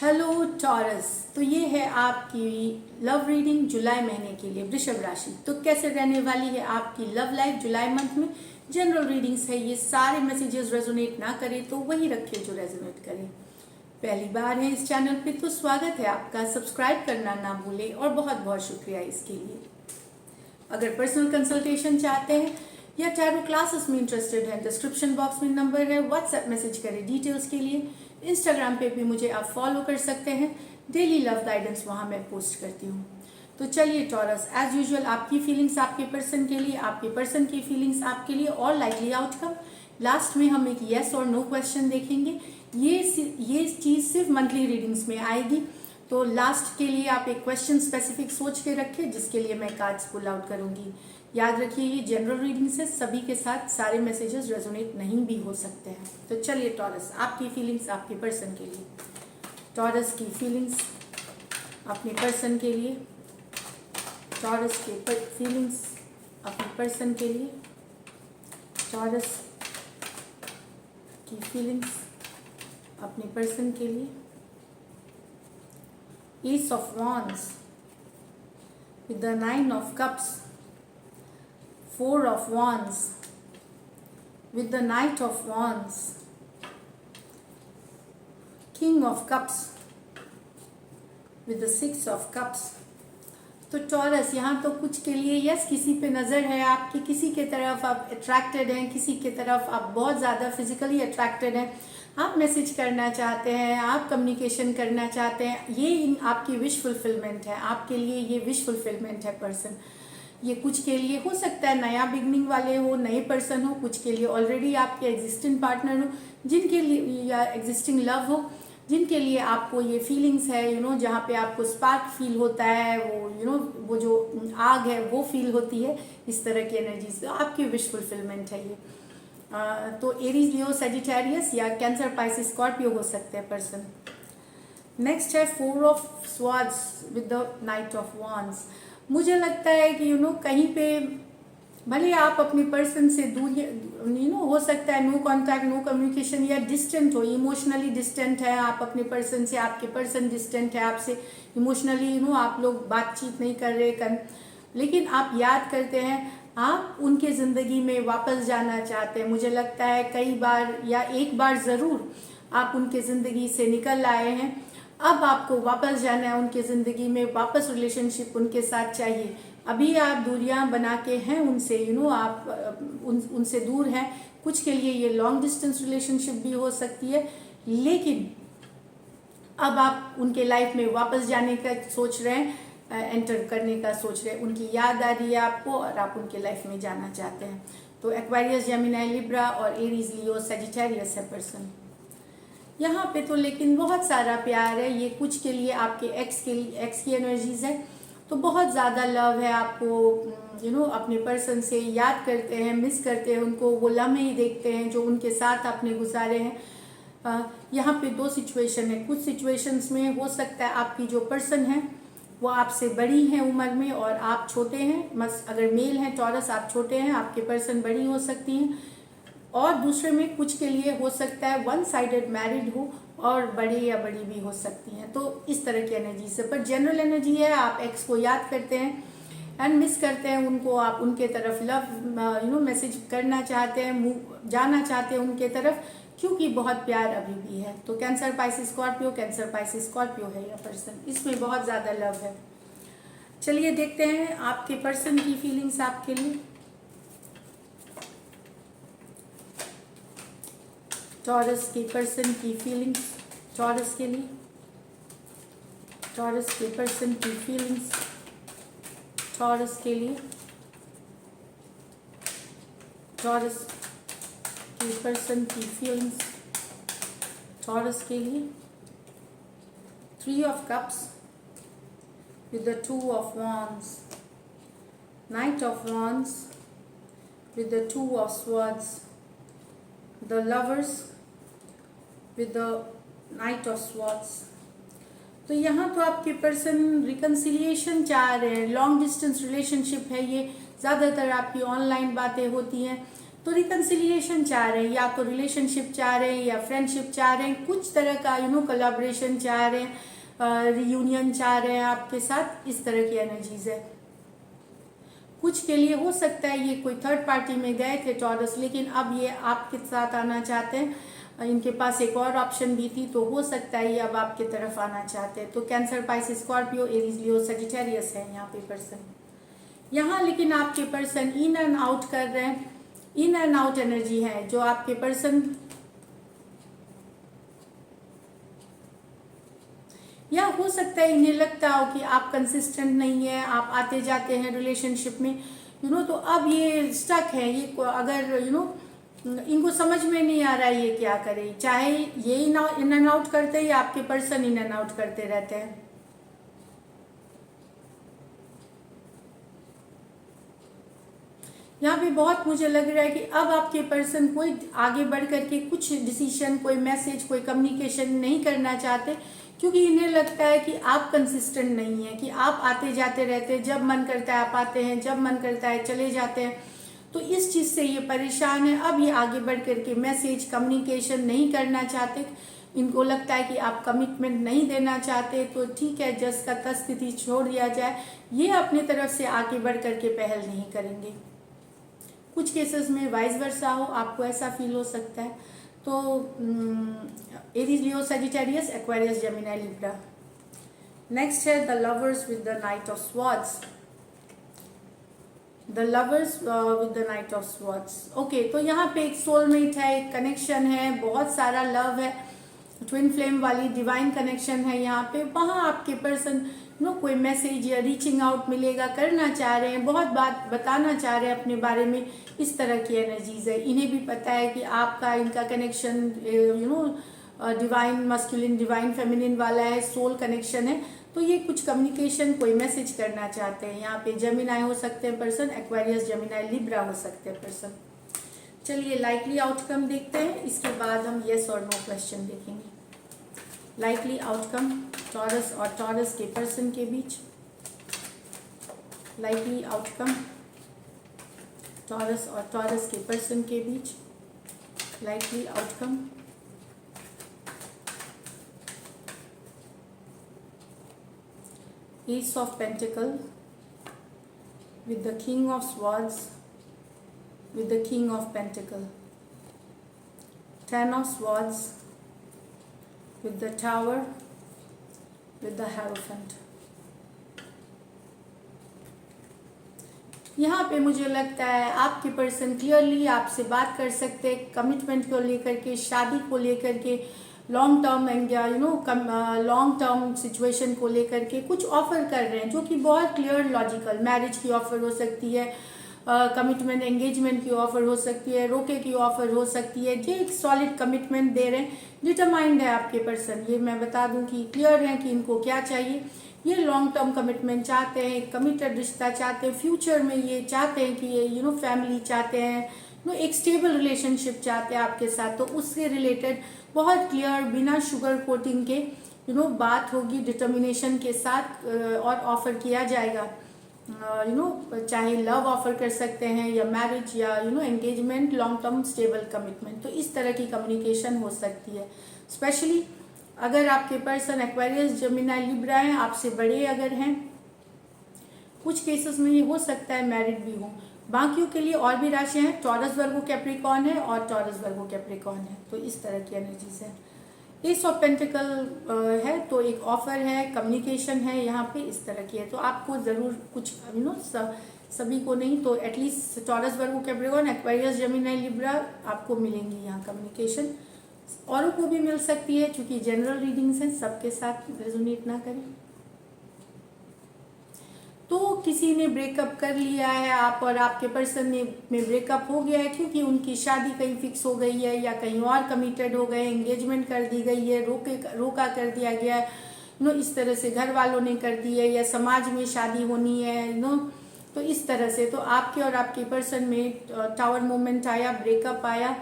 Hello taurus. तो ये है आपकी लव रीडिंग जुलाई महीने के लिए वृषभ राशि। तो कैसे रहने वाली है आपकी लव लाइफ जुलाई मंथ में। जनरल रीडिंग्स है, ये सारे मैसेजेस रेजोनेट ना करें तो वही रखें जो रेजोनेट करें। पहली बार है इस चैनल पे तो स्वागत है आपका, सब्सक्राइब करना ना भूलें और बहुत बहुत शुक्रिया इसके लिए। अगर पर्सनल कंसल्टेशन चाहते हैं या टैरो क्लासेस में इंटरेस्टेड है, डिस्क्रिप्शन बॉक्स में नंबर है, व्हाट्सएप मैसेज करें डिटेल्स के लिए। इंस्टाग्राम पे भी मुझे आप फॉलो कर सकते हैं, डेली लव गाइडेंस वहाँ मैं पोस्ट करती हूँ। तो चलिए टॉरस, एज यूजुअल आपकी फीलिंग्स आपके पर्सन के लिए, आपके पर्सन की फीलिंग्स आपके लिए और लाइकली आउटकम। लास्ट में हम एक येस और नो क्वेश्चन देखेंगे। ये चीज़ सिर्फ मंथली रीडिंग्स में आएगी, तो लास्ट के लिए आप एक क्वेश्चन स्पेसिफिक सोच के रखें जिसके लिए मैं कार्ड्स पुल आउट करूंगी। याद रखिए ये जनरल रीडिंग से सभी के साथ सारे मैसेजेस रेजोनेट नहीं भी हो सकते हैं। तो चलिए टॉरस, आपकी फीलिंग्स आपके पर्सन के लिए। टॉरस की फीलिंग्स अपने पर्सन के लिए। टॉरस के फीलिंग्स अपने पर्सन के लिए। टॉरस की फीलिंग्स अपने पर्सन के लिए। Ace of Wands with the 9 of Cups, 4 of Wands with the Knight of Wands, King of Cups with the 6 of Cups। तो टॉरस यहाँ तो कुछ के लिए यस, किसी पे नज़र है आपकी, किसी के तरफ आप अट्रैक्टेड हैं, किसी के तरफ आप बहुत ज़्यादा फिजिकली अट्रैक्टेड हैं, आप मैसेज करना चाहते हैं, आप कम्युनिकेशन करना चाहते हैं। ये आपकी विश फुलफिलमेंट है, आपके लिए ये विश फुलफिलमेंट है पर्सन। ये कुछ के लिए हो सकता है नया बिगनिंग वाले हो, नए पर्सन हो, कुछ के लिए ऑलरेडी आपके एग्जिस्टिंग पार्टनर हो, जिनके लिए या एग्जिस्टिंग लव हो, जिनके लिए आपको ये फीलिंग्स है जहाँ पे आपको स्पार्क फील होता है, वो वो जो आग है वो फील होती है, इस तरह की एनर्जीज। तो आपकी विश फुलफिलमेंट है ये। तो एरीज, लियो, सेजिटेरियस या कैंसर, पाइसिस, स्कॉर्पियो हो सकते हैं पर्सन। नेक्स्ट है 4 of swords with the knight of wands. मुझे लगता है कि कहीं पे भले आप अपने पर्सन से दूर हो सकता है नो कांटेक्ट, नो कम्युनिकेशन या डिस्टेंट हो, इमोशनली डिस्टेंट है आप अपने पर्सन से, आपके पर्सन डिस्टेंट है आपसे इमोशनली, आप लोग बातचीत नहीं कर रहे लेकिन आप याद करते हैं, आप उनके ज़िंदगी में वापस जाना चाहते हैं। मुझे लगता है कई बार या एक बार ज़रूर आप उनके ज़िंदगी से निकल आए हैं, अब आपको वापस जाना है उनके ज़िंदगी में, वापस रिलेशनशिप उनके साथ चाहिए। अभी आप दूरियां बना के हैं उनसे, आप उनसे दूर हैं। कुछ के लिए ये लॉन्ग डिस्टेंस रिलेशनशिप भी हो सकती है, लेकिन अब आप उनके लाइफ में वापस जाने का सोच रहे हैं, एंटर करने का सोच रहे हैं। उनकी याद आ रही है आपको और आप उनके लाइफ में जाना चाहते हैं। तो एक्वेरियस, जेमिनी, लिब्रा और एरीज, लियो, सेजिटेरियस है पर्सन यहाँ पे। तो लेकिन बहुत सारा प्यार है, ये कुछ के लिए आपके एक्स की एनर्जीज है, तो बहुत ज़्यादा लव है आपको। अपने पर्सन से याद करते हैं, मिस करते हैं उनको, वो लम्हे ही देखते हैं जो उनके साथ आपने गुजारे हैं। यहाँ पे 2 सिचुएशन है। कुछ सिचुएशंस में हो सकता है आपकी जो पर्सन है वो आपसे बड़ी हैं उम्र में और आप छोटे हैं। अगर मेल हैं टॉरस, आप छोटे हैं, आपके पर्सन बड़ी हो सकती हैं। और दूसरे में कुछ के लिए हो सकता है वन साइडेड मैरिड हो और बड़े या बड़ी भी हो सकती हैं। तो इस तरह की एनर्जी से, पर जनरल एनर्जी है आप एक्स को याद करते हैं एंड मिस करते हैं उनको, आप उनके तरफ लव मैसेज करना चाहते हैं, जाना चाहते हैं उनके तरफ, क्योंकि बहुत प्यार अभी भी है। तो cancer, Pisces, Scorpio, cancer, Pisces, Scorpio है यह पर्सन, इसमें बहुत ज़्यादा लव है। चलिए देखते हैं आपके पर्सन की फीलिंग्स आपके लिए। टॉरस के पर्सन की फीलिंग्स टॉरस के लिए। टॉरस के पर्सन की फीलिंग्स टॉरस के लिए। टॉरस के पर्सन की फीलिंग्स टॉरस के लिए। 3 of cups with the 2 of wands, Knight of wands with the 2 of swords, the lovers with the Knight of swords। तो यहाँ तो आपके पर्सन रिकन्सिलिएशन चाह रहे हैं, लॉन्ग डिस्टेंस रिलेशनशिप है ये, ज़्यादातर आपकी ऑनलाइन बातें होती हैं, तो रिकन्सिलिएशन चाह रहे हैं, या तो रिलेशनशिप चाह रहे हैं या फ्रेंडशिप चाह रहे हैं, कुछ तरह का कोलैबोरेशन चाह रहे हैं, रियूनियन चाह रहे हैं आपके साथ, इस तरह की एनर्जीज है। कुछ के लिए हो सकता है ये कोई थर्ड पार्टी में गए थे टॉरस, लेकिन अब ये आपके साथ आना चाहते हैं, इनके पास एक और ऑप्शन भी थी, तो हो सकता है ये अब आपके तरफ आना चाहते हैं। तो cancer, Pisces, Scorpio, Aries, Leo, Sagittarius है यहाँ पे पर्सन। यहाँ लेकिन आपके पर्सन इन एंड आउट कर रहे हैं, इन एंड आउट एनर्जी है जो आपके पर्सन, या हो सकता है इन्हें लगता हो कि आप कंसिस्टेंट नहीं है, आप आते जाते हैं रिलेशनशिप में, तो अब ये स्टक है, ये अगर इनको समझ में नहीं आ रहा है ये क्या करे, चाहे ये इन एंड आउट करते हैं या आपके पर्सन इन एंड आउट करते रहते हैं। यहाँ पे बहुत मुझे लग रहा है कि अब आपके पर्सन कोई आगे बढ़ करके कुछ डिसीजन, कोई मैसेज, कोई कम्युनिकेशन नहीं करना चाहते, क्योंकि इन्हें लगता है कि आप कंसिस्टेंट नहीं है, कि आप आते जाते रहते हैं, जब मन करता है आप आते हैं, जब मन करता है चले जाते हैं। तो इस चीज़ से ये परेशान है। अब ये आगे बढ़ करके मैसेज, कम्युनिकेशन नहीं करना चाहते, इनको लगता है कि आप कमिटमेंट नहीं देना चाहते, तो ठीक है, जस का तस स्थिति छोड़ दिया जाए। ये अपने तरफ से आगे बढ़ करके पहल नहीं करेंगे। कुछ केसेस में वाइस वर्सा हो, आपको ऐसा फील हो सकता है। तो Aries, Leo, Sagittarius, Aquarius, Gemini, Libra. Next है the lovers with the knight of swords. The lovers with the knight of swords. Okay, तो यहाँ पे एक सोलमेट है, एक कनेक्शन है, बहुत सारा लव है, ट्विन फ्लेम वाली डिवाइन कनेक्शन है यहाँ पे। वहाँ आपके पर्सन कोई मैसेज या रीचिंग आउट मिलेगा, करना चाह रहे हैं, बहुत बात बताना चाह रहे हैं अपने बारे में, इस तरह की एनर्जीज है। इन्हें भी पता है कि आपका इनका connection divine masculine, divine feminine वाला है, सोल कनेक्शन है। तो ये कुछ कम्युनिकेशन, कोई मैसेज करना चाहते हैं। यहाँ पे जेमिनी हो सकते हैं पर्सन, एक्वेरियस, जेमिनी, लिब्रा हो सकते हैं पर्सन। चलिए लाइकली आउटकम देखते हैं, इसके बाद हम येस और नो क्वेश्चन देखेंगे। लाइकली आउटकम टॉरस और टॉरस के पर्सन के बीच। लाइकली आउटकम टॉरस और टॉरस के पर्सन के बीच। Likely outcome ace of pentacle with the king of swords, with the king of pentacle, 10 of swords, with the tower, with the hierophant। यहाँ पे मुझे लगता है आपके पर्सन क्लियरली आपसे बात कर सकते हैं, कमिटमेंट को लेकर के, शादी को लेकर के, long term and long term situation को लेकर के कुछ ऑफर कर रहे हैं, जो कि बहुत क्लियर, लॉजिकल। मैरिज की ऑफर हो सकती है, कमिटमेंट, एंगेजमेंट की ऑफर हो सकती है, रोके की ऑफर हो सकती है। ये एक सॉलिड कमिटमेंट दे रहे हैं, डिटरमाइंड है आपके पर्सन। ये मैं बता दूं कि क्लियर है कि इनको क्या चाहिए। ये लॉन्ग टर्म कमिटमेंट चाहते हैं, एक कमिटेड रिश्ता चाहते हैं, फ्यूचर में ये चाहते हैं कि ये फैमिली चाहते हैं, एक स्टेबल रिलेशनशिप चाहते हैं आपके साथ। तो उससे रिलेटेड बहुत क्लियर, बिना शुगर कोटिंग के बात होगी, डिटर्मिनेशन के साथ और ऑफर किया जाएगा। चाहे लव ऑफर कर सकते हैं, या मैरिज, या engagement, long term stable commitment. तो इस तरह की कम्युनिकेशन हो सकती है। स्पेशली अगर आपके पर्सन एक्वेरियस, जेमिनी, लिब्रा हैं, आपसे बड़े अगर हैं, कुछ केसेस में ये हो सकता है मैरिड भी हो। बाकियों के लिए और भी राशियां हैं, टॉरस, वर्गो, कैप्रिकॉर्न है, और टॉरस, वर्गो, कैप्रिकॉर्न है। तो इस तरह की एनर्जीज है। एस ऑफ पेंटिकल है, तो एक ऑफर है, कम्युनिकेशन है यहाँ पे, इस तरह की है। तो आपको ज़रूर कुछ सभी को नहीं तो एटलीस्ट टॉरस, वर्गो, कैप्रिकॉर्न, एक्वेरियस, जेमिनी, लिब्रा आपको मिलेंगी यहाँ कम्युनिकेशन। औरों को भी मिल सकती है, क्योंकि जनरल रीडिंग्स हैं, सबके साथ रेजोनेट ना करें। तो किसी ने ब्रेकअप कर लिया है, आप और आपके पर्सन में ब्रेकअप हो गया है, क्योंकि उनकी शादी कहीं फिक्स हो गई है, या कहीं और कमिटेड हो गए, एंगेजमेंट कर दी गई है, रोका कर दिया गया है, इस तरह से घर वालों ने कर दी है, या समाज में शादी होनी है, तो इस तरह से। तो आपके और आपके पर्सन में टावर मूवमेंट आया, ब्रेकअप आया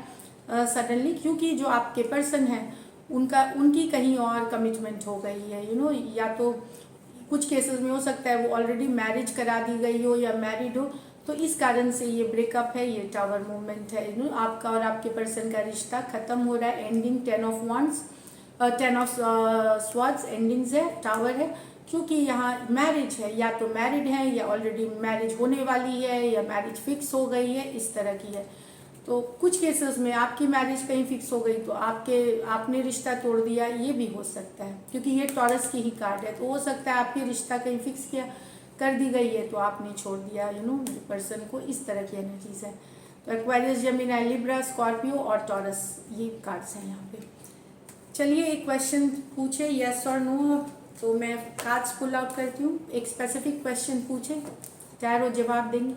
सडनली, क्योंकि जो आपके पर्सन है उनकी कहीं और कमिटमेंट हो गई है। या तो कुछ केसेस में हो सकता है वो ऑलरेडी मैरिज करा दी गई हो, या मैरिड हो, तो इस कारण से ये ब्रेकअप है, ये टावर मूवमेंट है। आपका और आपके पर्सन का रिश्ता खत्म हो रहा है। Ending 10 of wands, 10 of swords endings है, टावर है, क्योंकि यहाँ मैरिज है, या तो मैरिड है या ऑलरेडी मैरिज होने वाली है या मैरिज फिक्स हो गई है, इस तरह की है। तो कुछ केसेस में आपकी मैरिज कहीं फिक्स हो गई तो आपने रिश्ता तोड़ दिया, ये भी हो सकता है, क्योंकि ये टॉरस की ही कार्ड है। तो हो सकता है आपकी रिश्ता कहीं फिक्स कर दी गई है तो आपने छोड़ दिया पर्सन को, इस तरह की एनर्जीज है। तो एक्वेरियस, जेमिनी, लिब्रा, स्कॉर्पियो और टॉरस, ये कार्ड्स हैं यहाँ पे। चलिए एक क्वेश्चन पूछे, यस और नो। तो मैं कार्ड्स पुल आउट करती हूँ, एक स्पेसिफिक क्वेश्चन पूछे, टैरो जवाब देंगे।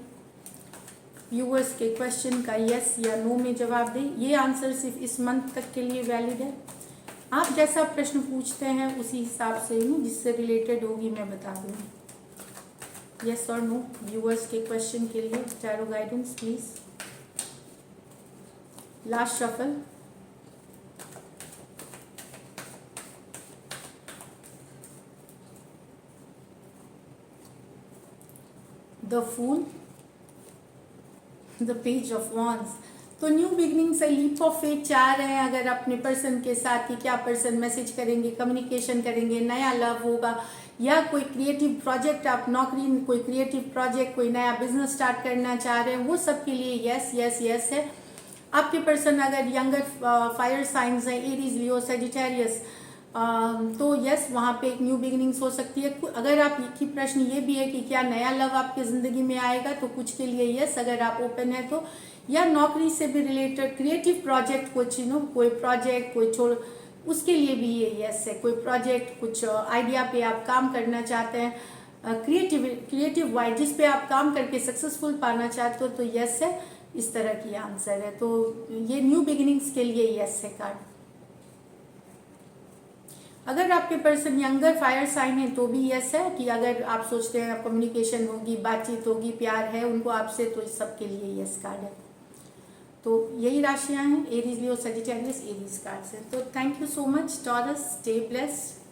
व्यूअर्स के क्वेश्चन का यस या नो में जवाब दें। ये आंसर सिर्फ इस मंथ तक के लिए वैलिड है। आप जैसा प्रश्न पूछते हैं उसी हिसाब से जिससे रिलेटेड होगी मैं बता दूँगी। यस और नो व्यूअर्स के क्वेश्चन के लिए tarot guidance please. Last shuffle. The fool, the page of wands। तो न्यू बिगनिंग से लीप ऑफ फेथ चाह रहे हैं अगर अपने पर्सन के साथ कि क्या पर्सन मैसेज करेंगे, कम्युनिकेशन करेंगे, नया लव होगा, या कोई क्रिएटिव प्रोजेक्ट, आप नौकरी, कोई क्रिएटिव प्रोजेक्ट, कोई नया बिजनेस स्टार्ट करना चाह रहे हैं, वो सब के लिए यस यस यस है। आपके पर्सन अगर यंगर फायर साइंस हैं, एरीज, लियो, सेजिटेरियस, तो यस वहाँ पे एक न्यू बिगिनिंग्स हो सकती है। अगर आप की प्रश्न ये भी है कि क्या नया लव आपके ज़िंदगी में आएगा, तो कुछ के लिए यस अगर आप ओपन है तो, या नौकरी से भी रिलेटेड क्रिएटिव प्रोजेक्ट, कुछ कोई प्रोजेक्ट कोई उसके लिए भी ये यस है। कोई प्रोजेक्ट, कुछ आइडिया पे आप काम करना चाहते हैं, क्रिएटिव वाइज जिस पे आप काम करके सक्सेसफुल पाना चाहते हो, तो यस है। इस तरह की आंसर है। तो ये न्यू बिगिनिंग्स के लिए यस है कार्ड। अगर आपके पर्सन यंगर फायर साइन है तो भी यस है, कि अगर आप सोचते हैं कम्युनिकेशन होगी, बातचीत होगी, प्यार है उनको आपसे, तो इस सब के लिए यस कार्ड है। तो यही राशियां हैं, Aries, Leo, Sagittarius, Aries card से। तो thank you so much taurus, stay blessed.